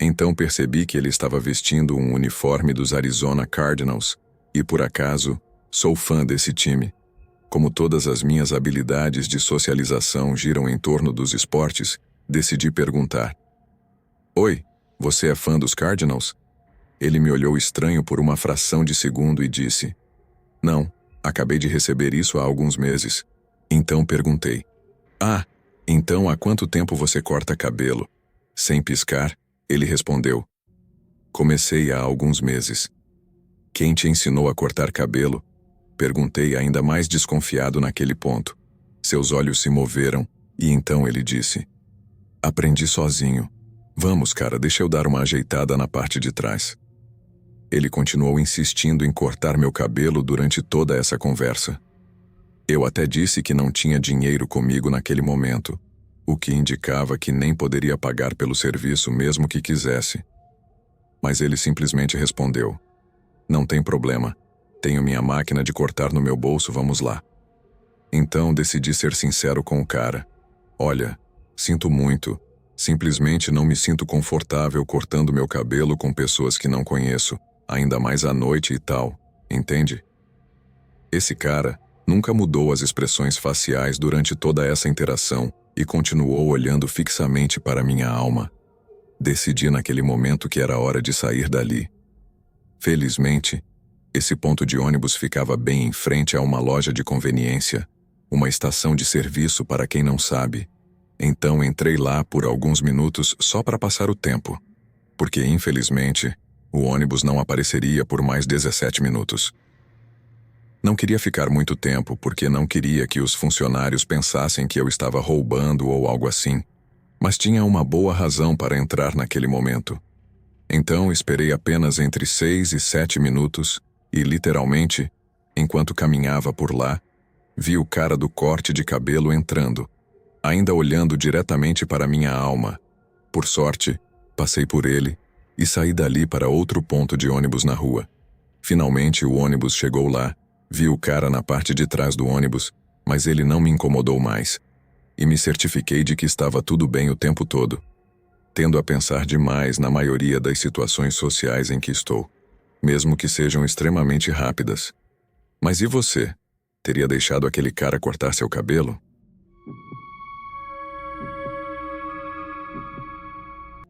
[SPEAKER 1] Então percebi que ele estava vestindo um uniforme dos Arizona Cardinals e, por acaso, sou fã desse time. Como todas as minhas habilidades de socialização giram em torno dos esportes, decidi perguntar. Oi, você é fã dos Cardinals? Ele me olhou estranho por uma fração de segundo e disse, não, acabei de receber isso há alguns meses. Então perguntei, então há quanto tempo você corta cabelo? Sem piscar, ele respondeu, comecei há alguns meses. Quem te ensinou a cortar cabelo? Perguntei ainda mais desconfiado naquele ponto. Seus olhos se moveram e então ele disse, aprendi sozinho. Vamos, cara, deixa eu dar uma ajeitada na parte de trás. Ele continuou insistindo em cortar meu cabelo durante toda essa conversa. Eu até disse que não tinha dinheiro comigo naquele momento, o que indicava que nem poderia pagar pelo serviço mesmo que quisesse. Mas ele simplesmente respondeu, não tem problema, tenho minha máquina de cortar no meu bolso, vamos lá. Então decidi ser sincero com o cara. Olha, sinto muito, simplesmente não me sinto confortável cortando meu cabelo com pessoas que não conheço, ainda mais à noite e tal, entende? Esse cara nunca mudou as expressões faciais durante toda essa interação e continuou olhando fixamente para minha alma. Decidi naquele momento que era hora de sair dali. Felizmente, esse ponto de ônibus ficava bem em frente a uma loja de conveniência, uma estação de serviço para quem não sabe. Então entrei lá por alguns minutos só para passar o tempo, porque infelizmente O ônibus não apareceria por mais 17 minutos. Não queria ficar muito tempo porque não queria que os funcionários pensassem que eu estava roubando ou algo assim, mas tinha uma boa razão para entrar naquele momento. Então esperei apenas entre 6 e 7 minutos e, literalmente, enquanto caminhava por lá, vi o cara do corte de cabelo entrando, ainda olhando diretamente para minha alma. Por sorte, passei por ele e saí dali para outro ponto de ônibus na rua. Finalmente o ônibus chegou lá, vi o cara na parte de trás do ônibus, mas ele não me incomodou mais. E me certifiquei de que estava tudo bem o tempo todo. Tendo a pensar demais na maioria das situações sociais em que estou, mesmo que sejam extremamente rápidas. Mas e você? Teria deixado aquele cara cortar seu cabelo?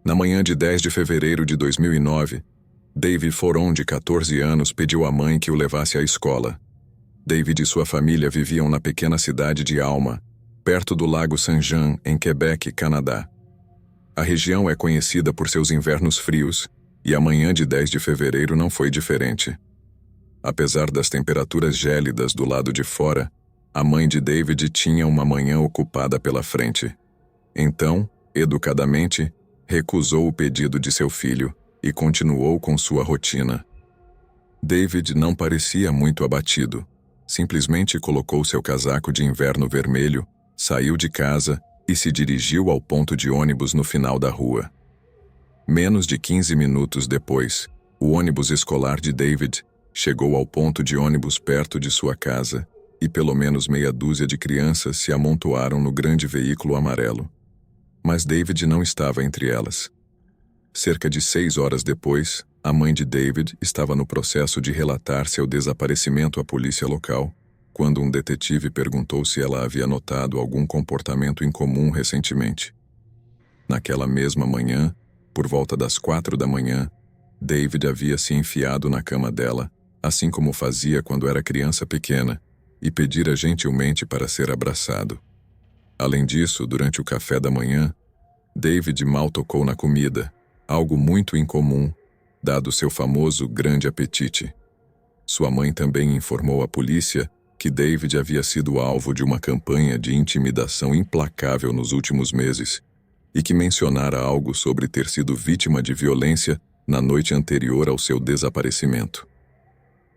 [SPEAKER 1] Na manhã de 10 de fevereiro de 2009, David Foron, de 14 anos, pediu à mãe que o levasse à escola. David e sua família viviam na pequena cidade de Alma, perto do Lago Saint-Jean, em Quebec, Canadá. A região é conhecida por seus invernos frios, e a manhã de 10 de fevereiro não foi diferente. Apesar das temperaturas gélidas do lado de fora, a mãe de David tinha uma manhã ocupada pela frente. Então, educadamente, recusou o pedido de seu filho e continuou com sua rotina. David não parecia muito abatido. Simplesmente colocou seu casaco de inverno vermelho, saiu de casa e se dirigiu ao ponto de ônibus no final da rua. Menos de 15 minutos depois, o ônibus escolar de David chegou ao ponto de ônibus perto de sua casa e pelo menos meia dúzia de crianças se amontoaram no grande veículo amarelo. Mas David não estava entre elas. Cerca de 6 horas depois, a mãe de David estava no processo de relatar seu desaparecimento à polícia local, quando um detetive perguntou se ela havia notado algum comportamento incomum recentemente. Naquela mesma manhã, por volta das 4 da manhã, David havia se enfiado na cama dela, assim como fazia quando era criança pequena, e pedira gentilmente para ser abraçado. Além disso, durante o café da manhã, David mal tocou na comida, algo muito incomum, dado seu famoso grande apetite. Sua mãe também informou à polícia que David havia sido alvo de uma campanha de intimidação implacável nos últimos meses e que mencionara algo sobre ter sido vítima de violência na noite anterior ao seu desaparecimento.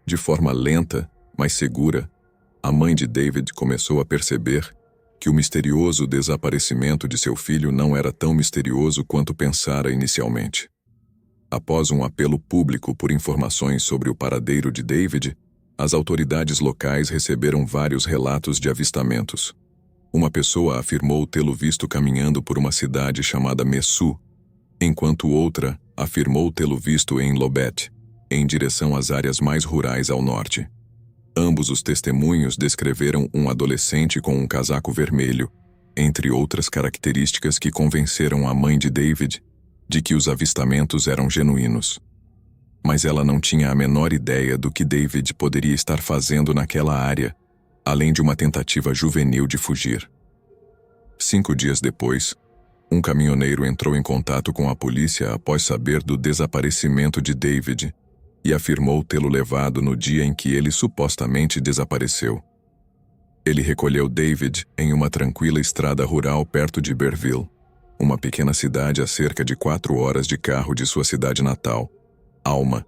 [SPEAKER 1] De forma lenta, mas segura, a mãe de David começou a perceber que o misterioso desaparecimento de seu filho não era tão misterioso quanto pensara inicialmente. Após um apelo público por informações sobre o paradeiro de David, as autoridades locais receberam vários relatos de avistamentos. Uma pessoa afirmou tê-lo visto caminhando por uma cidade chamada Messu, enquanto outra afirmou tê-lo visto em Lobet, em direção às áreas mais rurais ao norte. Ambos os testemunhos descreveram um adolescente com um casaco vermelho, entre outras características que convenceram a mãe de David de que os avistamentos eram genuínos. Mas ela não tinha a menor ideia do que David poderia estar fazendo naquela área, além de uma tentativa juvenil de fugir. 5 dias depois, um caminhoneiro entrou em contato com a polícia após saber do desaparecimento de David e afirmou tê-lo levado no dia em que ele supostamente desapareceu. Ele recolheu David em uma tranquila estrada rural perto de Berville, uma pequena cidade a cerca de 4 horas de carro de sua cidade natal, Alma.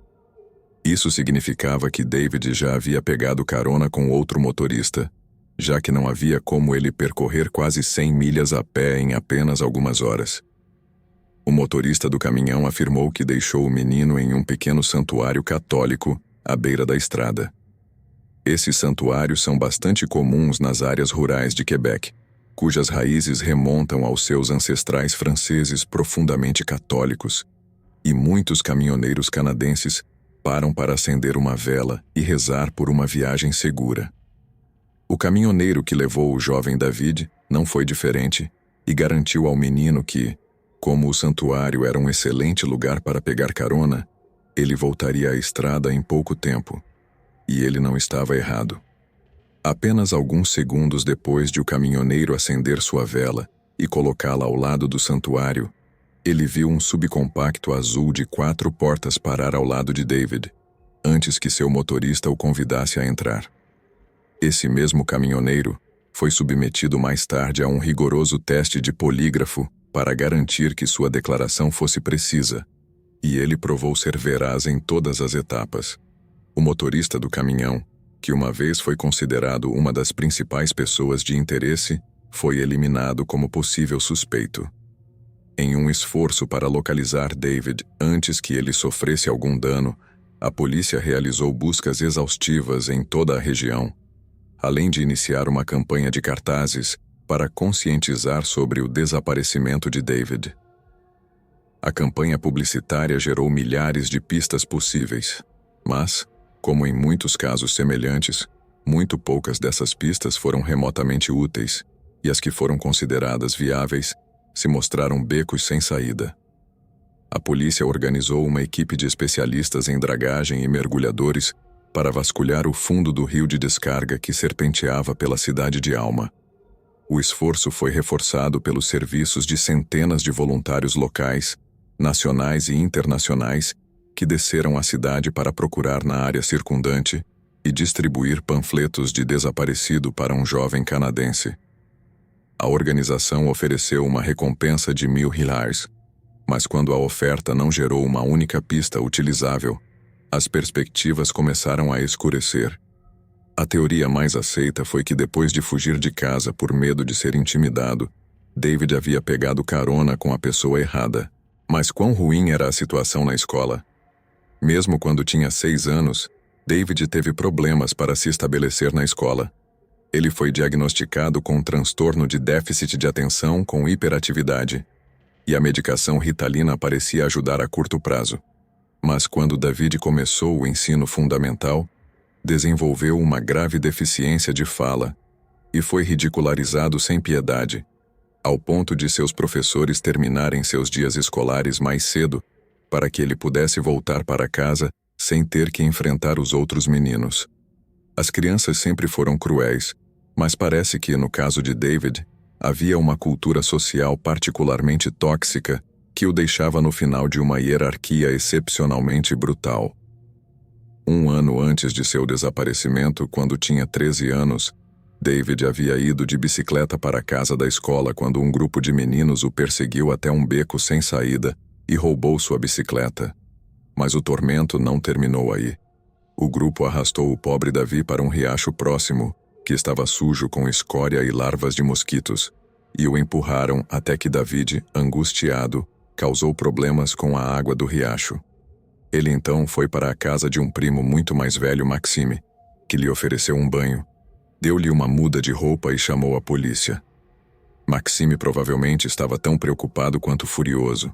[SPEAKER 1] Isso significava que David já havia pegado carona com outro motorista, já que não havia como ele percorrer quase 100 milhas a pé em apenas algumas horas. O motorista do caminhão afirmou que deixou o menino em um pequeno santuário católico à beira da estrada. Esses santuários são bastante comuns nas áreas rurais de Quebec, cujas raízes remontam aos seus ancestrais franceses profundamente católicos, e muitos caminhoneiros canadenses param para acender uma vela e rezar por uma viagem segura. O caminhoneiro que levou o jovem David não foi diferente e garantiu ao menino que, como o santuário era um excelente lugar para pegar carona, ele voltaria à estrada em pouco tempo. E ele não estava errado. Apenas alguns segundos depois de o caminhoneiro acender sua vela e colocá-la ao lado do santuário, Ele viu um subcompacto azul de 4 portas parar ao lado de David, antes que seu motorista o convidasse a entrar. Esse mesmo caminhoneiro foi submetido mais tarde a um rigoroso teste de polígrafo para garantir que sua declaração fosse precisa, e ele provou ser veraz em todas as etapas. O motorista do caminhão, que uma vez foi considerado uma das principais pessoas de interesse, foi eliminado como possível suspeito. Em um esforço para localizar David antes que ele sofresse algum dano, a polícia realizou buscas exaustivas em toda a região, além de iniciar uma campanha de cartazes para conscientizar sobre o desaparecimento de David. A campanha publicitária gerou milhares de pistas possíveis, mas, como em muitos casos semelhantes, muito poucas dessas pistas foram remotamente úteis, e as que foram consideradas viáveis se mostraram becos sem saída. A polícia organizou uma equipe de especialistas em dragagem e mergulhadores para vasculhar o fundo do rio de descarga que serpenteava pela cidade de Alma. O esforço foi reforçado pelos serviços de centenas de voluntários locais, nacionais e internacionais que desceram à cidade para procurar na área circundante e distribuir panfletos de desaparecido para um jovem canadense. A organização ofereceu uma recompensa de $1.000, mas quando a oferta não gerou uma única pista utilizável, as perspectivas começaram a escurecer. A teoria mais aceita foi que depois de fugir de casa por medo de ser intimidado, David havia pegado carona com a pessoa errada. Mas quão ruim era a situação na escola? Mesmo quando tinha 6 anos, David teve problemas para se estabelecer na escola. Ele foi diagnosticado com um transtorno de déficit de atenção com hiperatividade, e a medicação Ritalina parecia ajudar a curto prazo. Mas quando David começou o ensino fundamental, desenvolveu uma grave deficiência de fala e foi ridicularizado sem piedade, ao ponto de seus professores terminarem seus dias escolares mais cedo para que ele pudesse voltar para casa sem ter que enfrentar os outros meninos. As crianças sempre foram cruéis, mas parece que, no caso de David, havia uma cultura social particularmente tóxica que o deixava no final de uma hierarquia excepcionalmente brutal. Um ano antes de seu desaparecimento, quando tinha 13 anos, David havia ido de bicicleta para a casa da escola quando um grupo de meninos o perseguiu até um beco sem saída e roubou sua bicicleta. Mas o tormento não terminou aí. O grupo arrastou o pobre Davi para um riacho próximo, que estava sujo com escória e larvas de mosquitos, e o empurraram até que David, angustiado, causou problemas com a água do riacho. Ele então foi para a casa de um primo muito mais velho, Maxime, que lhe ofereceu um banho, deu-lhe uma muda de roupa e chamou a polícia. Maxime provavelmente estava tão preocupado quanto furioso,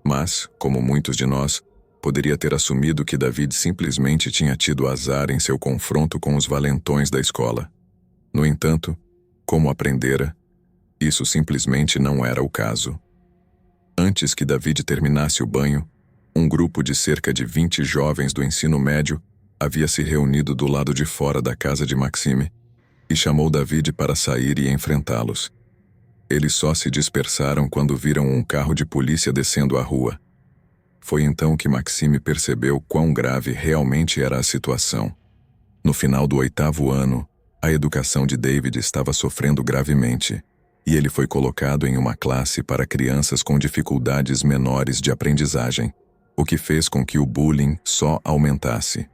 [SPEAKER 1] mas, como muitos de nós, poderia ter assumido que David simplesmente tinha tido azar em seu confronto com os valentões da escola. No entanto, como aprendera, isso simplesmente não era o caso. Antes que David terminasse o banho, um grupo de cerca de 20 jovens do ensino médio havia se reunido do lado de fora da casa de Maxime e chamou David para sair e enfrentá-los. Eles só se dispersaram quando viram um carro de polícia descendo a rua. Foi então que Maxime percebeu quão grave realmente era a situação. No final do 8º ano, a educação de David estava sofrendo gravemente, e ele foi colocado em uma classe para crianças com dificuldades menores de aprendizagem, o que fez com que o bullying só aumentasse.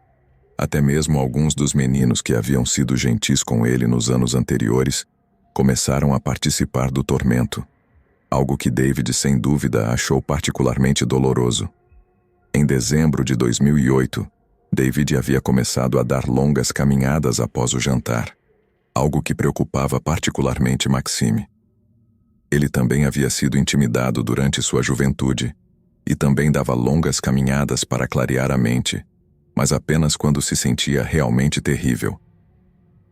[SPEAKER 1] Até mesmo alguns dos meninos que haviam sido gentis com ele nos anos anteriores começaram a participar do tormento, algo que David sem dúvida achou particularmente doloroso. Em dezembro de 2008, David havia começado a dar longas caminhadas após o jantar, algo que preocupava particularmente Maxime. Ele também havia sido intimidado durante sua juventude e também dava longas caminhadas para clarear a mente, mas apenas quando se sentia realmente terrível.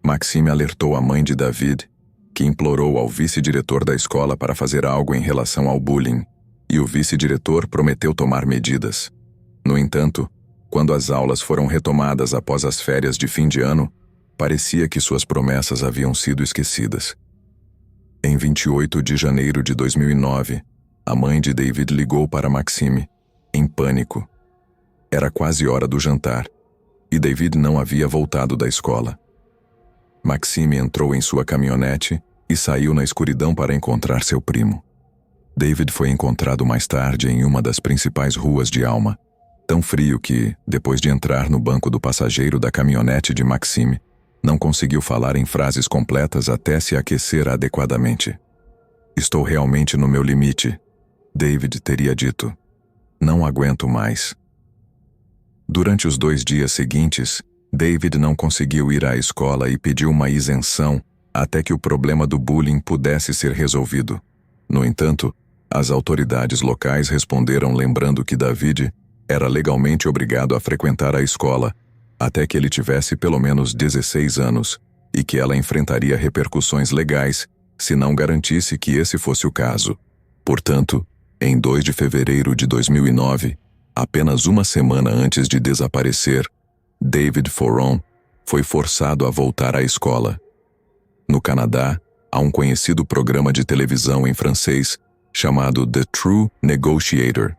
[SPEAKER 1] Maxime alertou a mãe de David, que implorou ao vice-diretor da escola para fazer algo em relação ao bullying, e o vice-diretor prometeu tomar medidas. No entanto, quando as aulas foram retomadas após as férias de fim de ano, parecia que suas promessas haviam sido esquecidas. Em 28 de janeiro de 2009, a mãe de David ligou para Maxime, em pânico. Era quase hora do jantar, e David não havia voltado da escola. Maxime entrou em sua caminhonete e saiu na escuridão para encontrar seu primo. David foi encontrado mais tarde em uma das principais ruas de Alma, tão frio que, depois de entrar no banco do passageiro da caminhonete de Maxime, não conseguiu falar em frases completas até se aquecer adequadamente. "Estou realmente no meu limite", David teria dito. "Não aguento mais." Durante os 2 dias seguintes, David não conseguiu ir à escola e pediu uma isenção até que o problema do bullying pudesse ser resolvido. No entanto, as autoridades locais responderam lembrando que David era legalmente obrigado a frequentar a escola até que ele tivesse pelo menos 16 anos e que ela enfrentaria repercussões legais se não garantisse que esse fosse o caso. Portanto, em 2 de fevereiro de 2009, apenas uma semana antes de desaparecer, David Foron foi forçado a voltar à escola. No Canadá, há um conhecido programa de televisão em francês chamado The True Negotiator.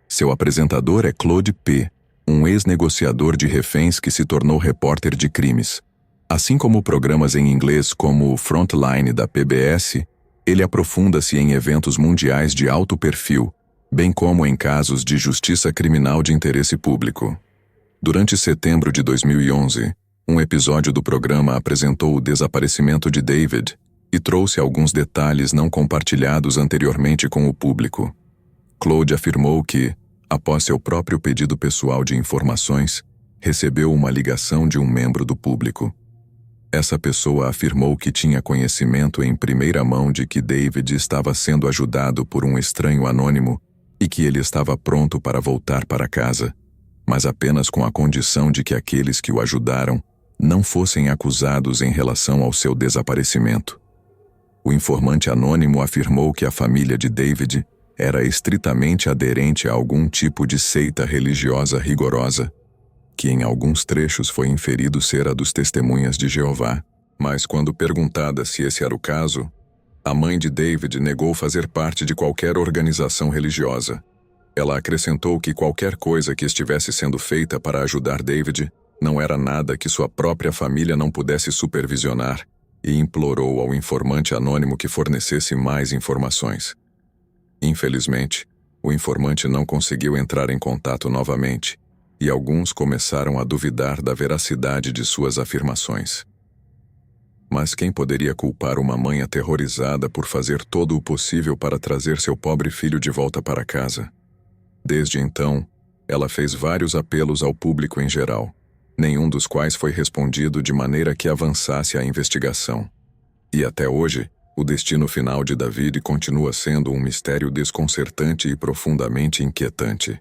[SPEAKER 1] Seu apresentador é Claude P., um ex-negociador de reféns que se tornou repórter de crimes. Assim como programas em inglês como o Frontline da PBS, ele aprofunda-se em eventos mundiais de alto perfil, bem como em casos de justiça criminal de interesse público. Durante setembro de 2011, um episódio do programa apresentou o desaparecimento de David e trouxe alguns detalhes não compartilhados anteriormente com o público. Claude afirmou que, após seu próprio pedido pessoal de informações, recebeu uma ligação de um membro do público. Essa pessoa afirmou que tinha conhecimento em primeira mão de que David estava sendo ajudado por um estranho anônimo e que ele estava pronto para voltar para casa, mas apenas com a condição de que aqueles que o ajudaram não fossem acusados em relação ao seu desaparecimento. O informante anônimo afirmou que a família de David era estritamente aderente a algum tipo de seita religiosa rigorosa, que em alguns trechos foi inferido ser a dos Testemunhas de Jeová, mas quando perguntada se esse era o caso, a mãe de David negou fazer parte de qualquer organização religiosa. Ela acrescentou que qualquer coisa que estivesse sendo feita para ajudar David não era nada que sua própria família não pudesse supervisionar e implorou ao informante anônimo que fornecesse mais informações. Infelizmente, o informante não conseguiu entrar em contato novamente e alguns começaram a duvidar da veracidade de suas afirmações. Mas quem poderia culpar uma mãe aterrorizada por fazer todo o possível para trazer seu pobre filho de volta para casa? Desde então, ela fez vários apelos ao público em geral, nenhum dos quais foi respondido de maneira que avançasse a investigação. E até hoje, o destino final de David continua sendo um mistério desconcertante e profundamente inquietante.